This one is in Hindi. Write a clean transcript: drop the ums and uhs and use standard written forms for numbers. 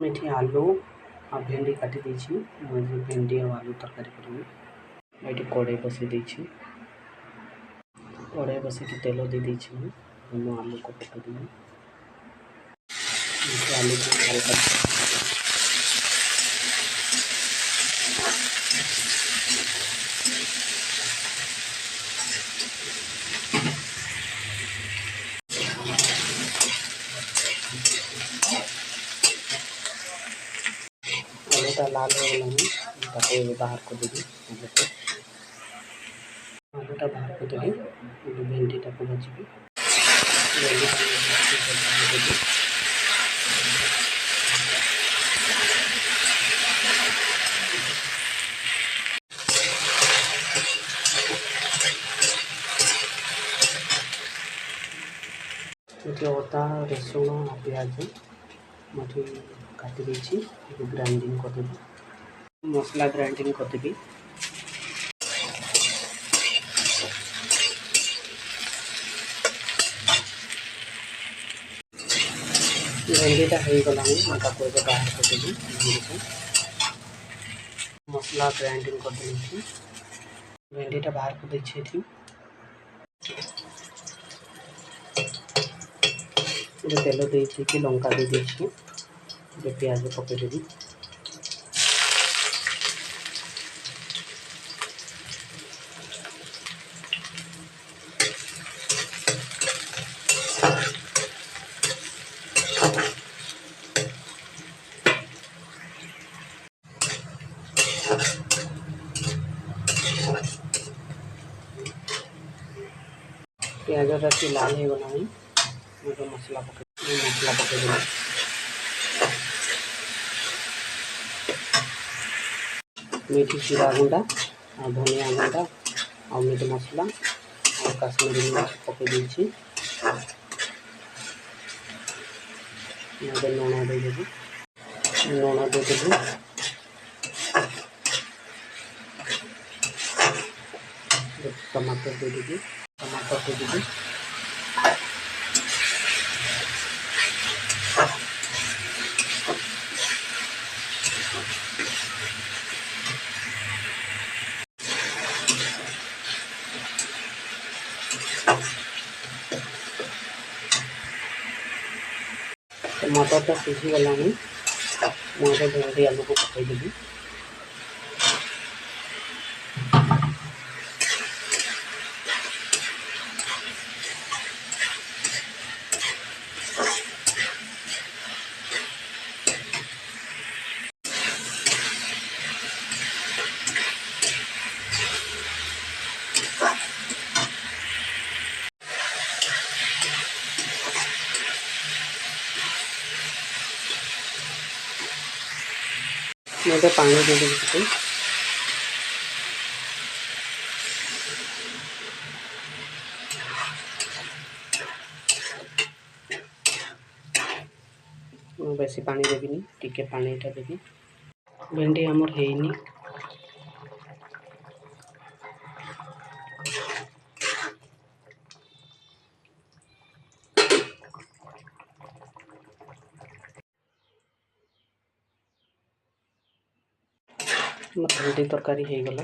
ये आलू आ भेंडी काटी देछि मुझे भेंडी और आलू तरकारी करबी। ये कड़े बसई देछि कड़े बसई के तेल दे देछि मु आलू को पकाइबी। आलू को हल्का आलूटा लाल हो गला बाहर को देवी। आलूटा बाहर को देवी भेंडीटा को भाजी अदा रसुण और प्याज मुझे काटी देछि ग्राइंडिंग कर देबी। मसला ग्राइंडिंग कर देबी। भेंडीटा हो गला बाहर कर देबी। मसला ग्राइंडिंग कर देछि भेंडीटा बाहर कर देछि। तेल देछि लंका दे देछि प्याज पकईदेवी। प्याज राखी लाल हो गला मसला पकईदेवी। मीठी जीरा गुंडा और धनिया गुंडा और मीट मसला और काश्मीरी मिर्च पकई देछि। लुण देदेवी टमाटर देदेवी टमाटरटा सीझी गला मुझे भेंडी आलू को पकईदेवी। मैं पानी दे देवी। बेसी पानी देवी टिके पानीटा देवी। भेंडी आमर हैनी भेंडी तरकारी हो गला।